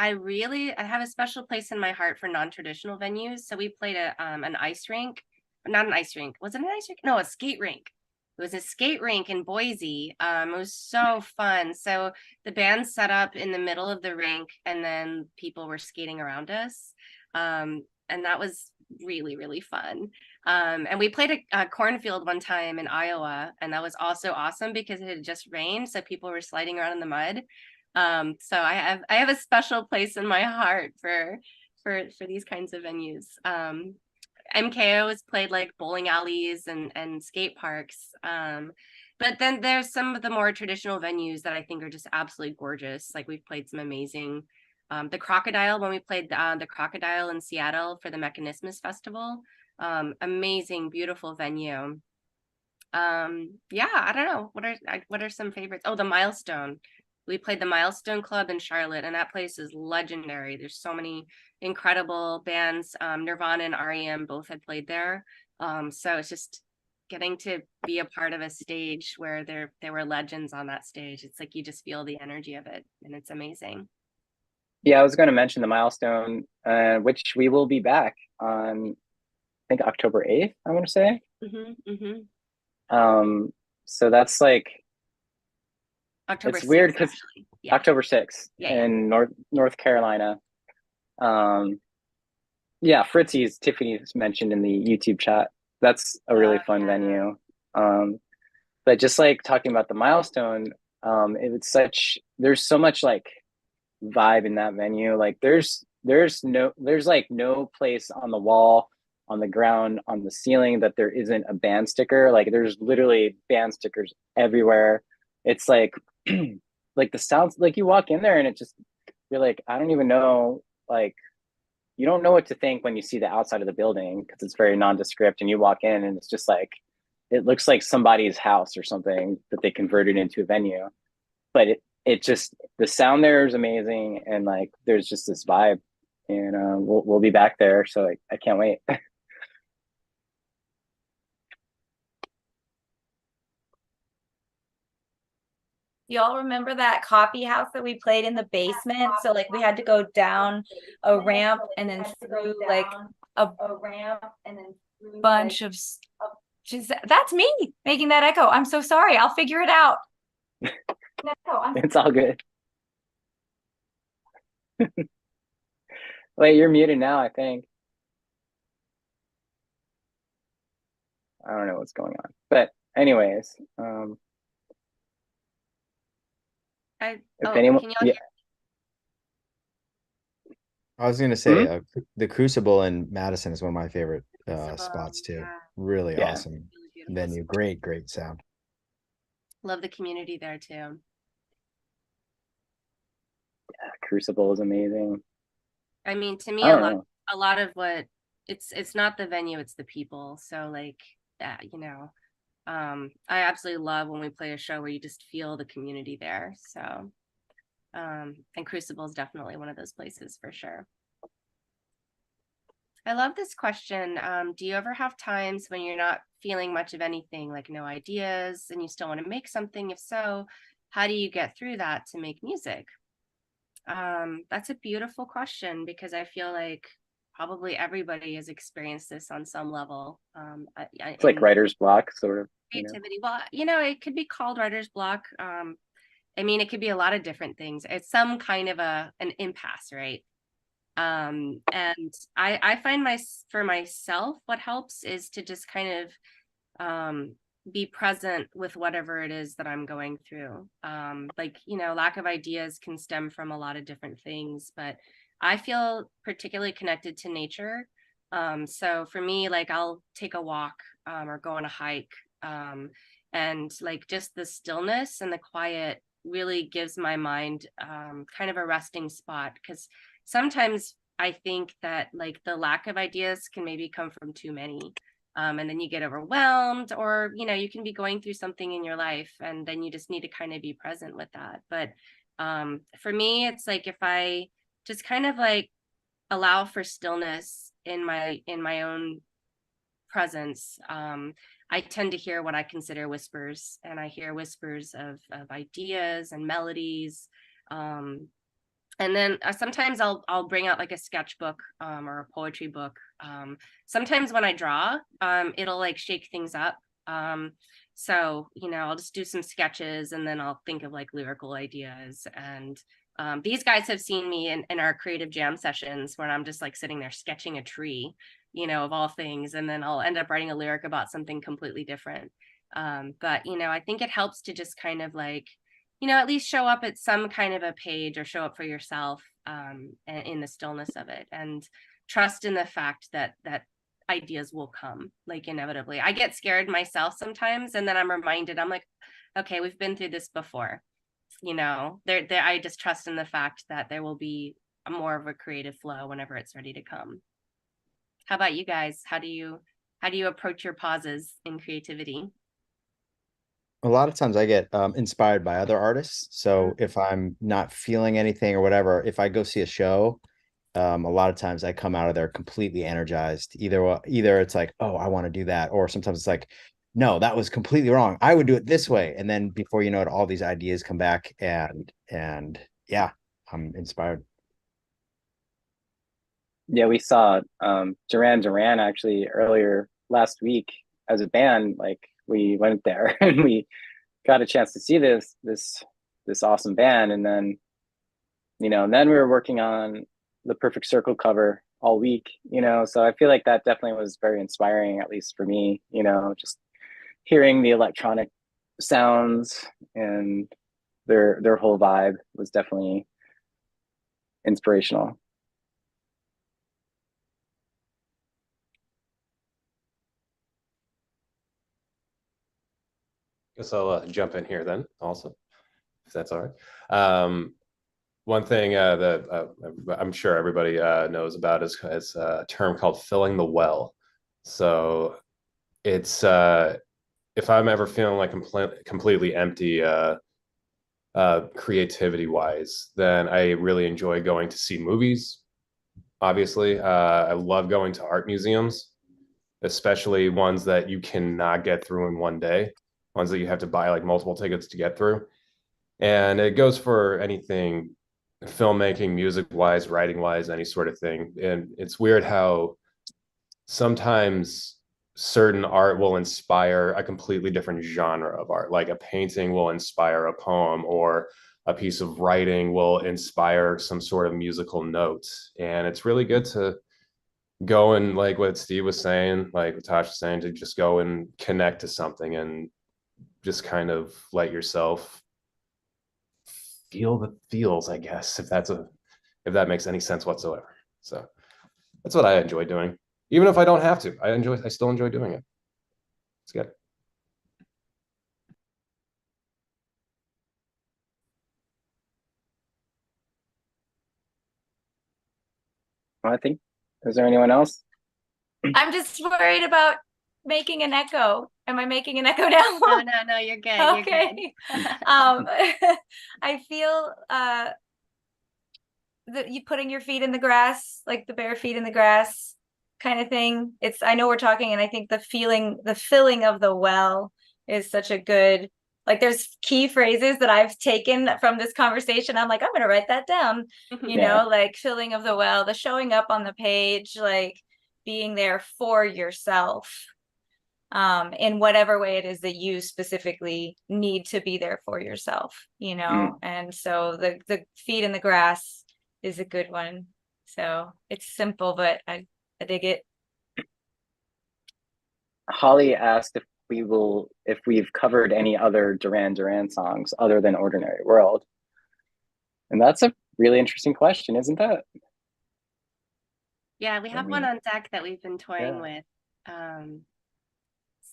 have a special place in my heart for non-traditional venues. So we played an ice rink, not an ice rink. Was it an ice rink? No, a skate rink. It was a skate rink in Boise. It was so fun. So the band set up in the middle of the rink, and then people were skating around us. And that was really, really fun. And we played a cornfield one time in Iowa, and that was also awesome because it had just rained, so people were sliding around in the mud. So I have a special place in my heart for for these kinds of venues. MKO has played like bowling alleys and skate parks. But then there's some of the more traditional venues that I think are just absolutely gorgeous. Like we've played some amazing, the Crocodile, when we played the Crocodile in Seattle for the Mechanismus Festival. Amazing, beautiful venue. Yeah, I don't know. What are some favorites? Oh, the Milestone. We played the Milestone Club in Charlotte, and that place is legendary. There's so many incredible bands. Nirvana and REM both had played there. So it's just getting to be a part of a stage where there were legends on that stage. It's like you just feel the energy of it, and it's amazing. Yeah, I was going to mention the Milestone, which we will be back on, I think October 8th, I want to say. So that's like October it's weird 6th, because actually. Yeah. October 6th Yeah. in North Carolina. Yeah, Fritzy's Tiffany's mentioned in the YouTube chat. That's a really fun venue. But just like talking about the Milestone, there's so much like vibe in that venue. Like there's like no place on the wall, on the ground, on the ceiling that there isn't a band sticker. Like there's literally band stickers everywhere. It's like like the sounds, like you walk in there and you're like, I don't even know, like you don't know what to think when you see the outside of the building because it's very nondescript, and you walk in and it's just like it looks like somebody's house or something that they converted into a venue. But it just, the sound there is amazing, and like there's just this vibe, and we'll be back there, so I can't wait. Y'all remember that coffee house that we played in the basement? So like we had to go down a ramp and then through like a bunch of that's me making that echo. I'm so sorry. I'll figure it out. It's all good. Wait, you're muted now, I think. I don't know what's going on. But anyways, if anyone, can y'all hear? I was gonna say the Crucible in Madison is one of my favorite spots too. Yeah. Really Yeah. awesome Really venue. Great sound. Love the community there too. Crucible is amazing. I mean, to me, I a don't know. lot of what it's not the venue, it's the people. So like, I absolutely love when we play a show where you just feel the community there. So, and Crucible is definitely one of those places for sure. I love this question. Do you ever have times when you're not feeling much of anything, like no ideas, and you still want to make something? If so, how do you get through that to make music? That's a beautiful question, because I feel like probably everybody has experienced this on some level. It's like writer's block, sort of. Creativity. Well, it could be called writer's block. I mean, it could be a lot of different things. It's some kind of an impasse, right? And I find for myself, what helps is to just kind of be present with whatever it is that I'm going through. Lack of ideas can stem from a lot of different things, but I feel particularly connected to nature. So for me, like I'll take a walk or go on a hike, and like just the stillness and the quiet really gives my mind kind of a resting spot, because sometimes I think that like the lack of ideas can maybe come from too many. And then you get overwhelmed, or you can be going through something in your life, and then you just need to kind of be present with that. But for me, it's like if I just kind of like allow for stillness in my own presence, I tend to hear what I consider whispers, and I hear whispers of ideas and melodies. And then sometimes I'll bring out like a sketchbook or a poetry book. Sometimes when I draw, it'll like shake things up. So I'll just do some sketches, and then I'll think of like lyrical ideas. And these guys have seen me in our creative jam sessions, where I'm just like sitting there sketching a tree, of all things, and then I'll end up writing a lyric about something completely different. But I think it helps to just kind of like at least show up at some kind of a page or show up for yourself in the stillness of it, and trust in the fact that ideas will come, like, inevitably. I get scared myself sometimes, and then I'm reminded, I'm like, okay, we've been through this before. I just trust in the fact that there will be more of a creative flow whenever it's ready to come. How about you guys? How do you approach your pauses in creativity? A lot of times I get inspired by other artists. So if I'm not feeling anything or whatever, if I go see a show, a lot of times I come out of there completely energized. Either it's like, oh, I want to do that, or sometimes it's like, no, that was completely wrong. I would do it this way. And then before you know it, all these ideas come back, and yeah, I'm inspired. Yeah, we saw Duran Duran actually earlier last week as a band. Like, we went there and we got a chance to see this awesome band, and then and then we were working on the Perfect Circle cover all week. So I feel like that definitely was very inspiring, at least for me. Just hearing the electronic sounds and their whole vibe was definitely inspirational. Guess I'll jump in here then also, if that's all right. One thing that I'm sure everybody knows about is a term called filling the well. So it's if I'm ever feeling like completely empty creativity wise, then I really enjoy going to see movies. Obviously, I love going to art museums, especially ones that you cannot get through in one day, ones that you have to buy like multiple tickets to get through. And it goes for anything filmmaking, music wise, writing wise, any sort of thing. And it's weird how sometimes certain art will inspire a completely different genre of art. Like a painting will inspire a poem, or a piece of writing will inspire some sort of musical notes. And it's really good to go and, like what Steve was saying, like what Tosh was saying, to just go and connect to something and just kind of let yourself feel the feels, I guess, if that makes any sense whatsoever. So that's what I enjoy doing. Even if I don't have to, I still enjoy doing it. It's good. I think, is there anyone else? I'm just worried about making an echo. Am I making an echo now? No, you're good. Okay. You're good. I feel that you putting your feet in the grass, like the bare feet in the grass kind of thing. I know we're talking, and I think the filling of the well is such a good, like, there's key phrases that I've taken from this conversation. I'm like, I'm going to write that down, like filling of the well, the showing up on the page, like being there for yourself, in whatever way it is that you specifically need to be there for yourself, and so the feet in the grass is a good one. So it's simple, but I dig it. Holly asked if we've covered any other Duran Duran songs other than Ordinary World. And that's a really interesting question, isn't that? Yeah, we have one on deck that we've been toying with.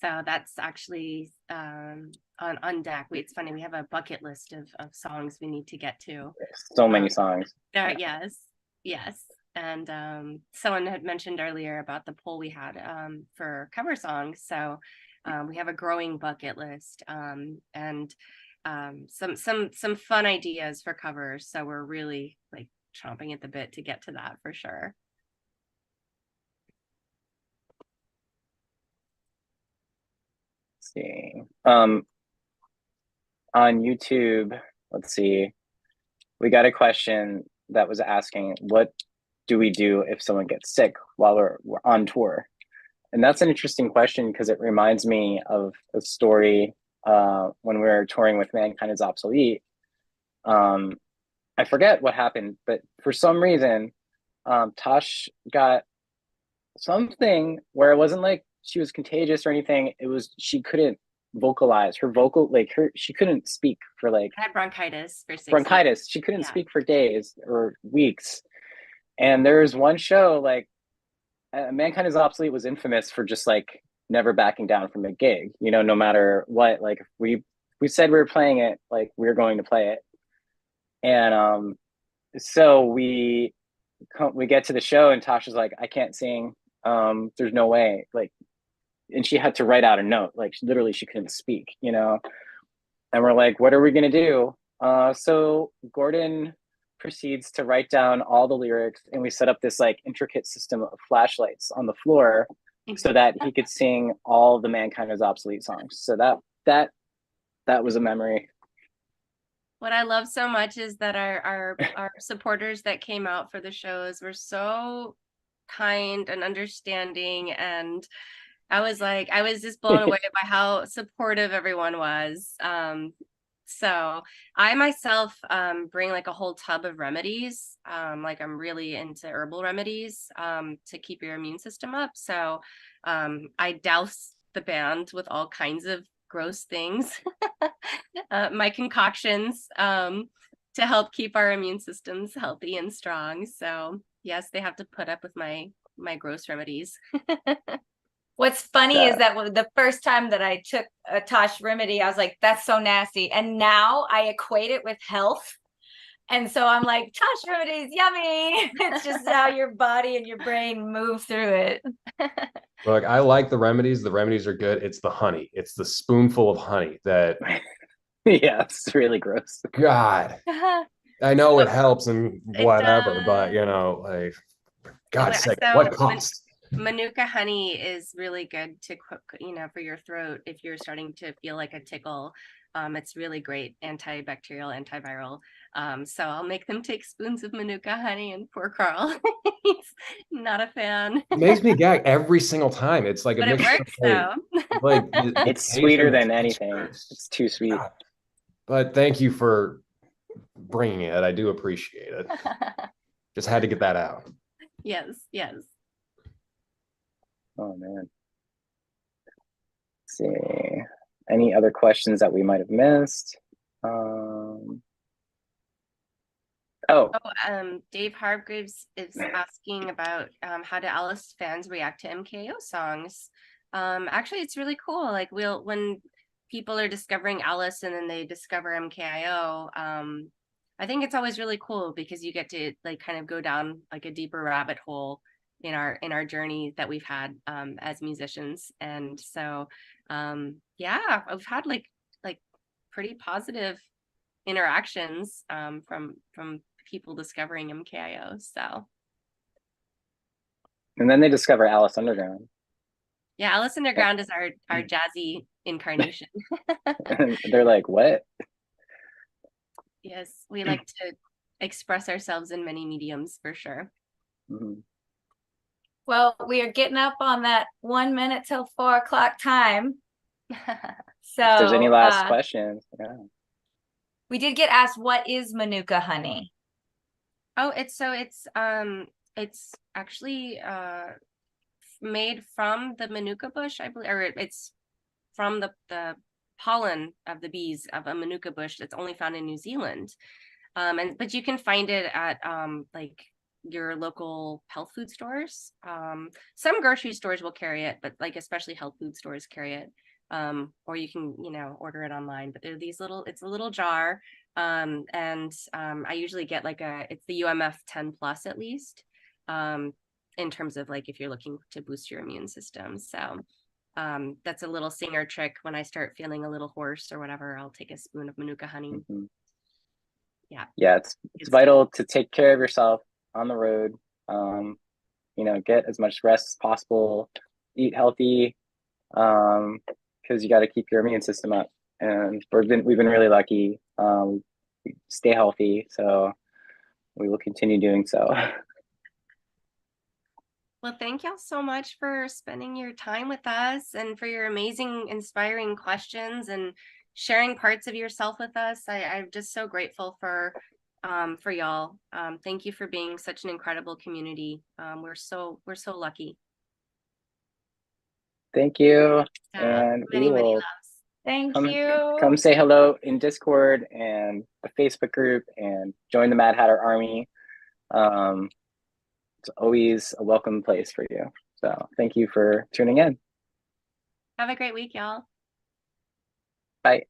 So that's actually on deck. It's funny, we have a bucket list of songs we need to get to. So many songs. Yes. And someone had mentioned earlier about the poll we had for cover songs. So we have a growing bucket list, and some fun ideas for covers. So we're really like chomping at the bit to get to that for sure. Let's see. On YouTube, let's see. We got a question that was asking, what do we do if someone gets sick while we're on tour? And that's an interesting question, because it reminds me of a story when we were touring with Mankind is Obsolete. I forget what happened, but for some reason, Tosh got something where it wasn't like she was contagious or anything. It was she couldn't vocalize. Her vocal, like she couldn't speak for like I had bronchitis for 6 years. bronchitis. She couldn't Yeah. speak for days or weeks. And there's one show like Mankind is Obsolete was infamous for just like never backing down from a gig, you know, no matter what. Like we said we were playing it, like we were going to play it. And so we get to the show and Tasha's like, I can't sing. There's no way. Like, and she had to write out a note. Like literally she couldn't speak, you know. And we're like, what are we gonna do? So Gordon proceeds to write down all the lyrics, and we set up this like intricate system of flashlights on the floor so that he could sing all the Mankind is Obsolete songs. So that was a memory. What I love so much is that our supporters that came out for the shows were so kind and understanding, and I was just blown away by how supportive everyone was. So I myself bring like a whole tub of remedies. Like I'm really into herbal remedies to keep your immune system up. So I douse the band with all kinds of gross things, my concoctions to help keep our immune systems healthy and strong. So yes, they have to put up with my gross remedies. What's funny is that the first time that I took a Tosh remedy, I was like, that's so nasty. And now I equate it with health. And so I'm like, Tosh remedies, yummy. It's just how your body and your brain move through it. Look, I like the remedies. The remedies are good. It's the honey. It's the spoonful of honey that. Yeah, it's really gross. God, I know it helps and whatever, but you know, like, God's sake, what cost? Manuka honey is really good to cook, you know, for your throat if you're starting to feel like a tickle. It's really great antibacterial, antiviral. So I'll make them take spoons of Manuka honey, and poor Carl, he's not a fan. It makes me gag every single time. It's like but it works though. Like it's sweeter than anything. It's too sweet. God. But thank you for bringing it. I do appreciate it. Just had to get that out. Yes. Oh man. Let's see. Any other questions that we might have missed? Dave Hargraves is asking about how do Alice fans react to MKO songs. Actually, it's really cool. Like when people are discovering Alice and then they discover MKIO, I think it's always really cool because you get to like kind of go down like a deeper rabbit hole in our journey that we've had as musicians. And so yeah, I've had like pretty positive interactions from people discovering MKIO. So and then they discover Alice Underground. Yeah, Alice Underground is our jazzy incarnation. They're like, what? Yes, we like to express ourselves in many mediums for sure. Mm-hmm. Well, we are getting up on that 1 minute till 4 o'clock time. So if there's any last questions, yeah. We did get asked, what is Manuka honey? Oh, it's actually made from the Manuka bush, I believe, or it's from the pollen of the bees of a Manuka bush that's only found in New Zealand. But you can find it at like your local health food stores. Some grocery stores will carry it, but like especially health food stores carry it. Or you can, you know, order it online, but they're it's a little jar. I usually get like it's the UMF 10 plus at least, in terms of like, if you're looking to boost your immune system. So, that's a little singer trick. When I start feeling a little hoarse or whatever, I'll take a spoon of Manuka honey. Mm-hmm. Yeah, it's vital to take care of yourself on the road. You know, get as much rest as possible, eat healthy, because you got to keep your immune system up. And we've been really lucky. We stay healthy, so we will continue doing so. Well, thank y'all so much for spending your time with us and for your amazing, inspiring questions and sharing parts of yourself with us. I'm just so grateful for y'all. Thank you for being such an incredible community. We're so lucky. Thank you. Yeah, And many we will loves. Thank Come you. say hello in Discord and the Facebook group and join the Mad Hatter Army. It's always a welcome place for you. So thank you for tuning in. Have a great week, y'all. Bye.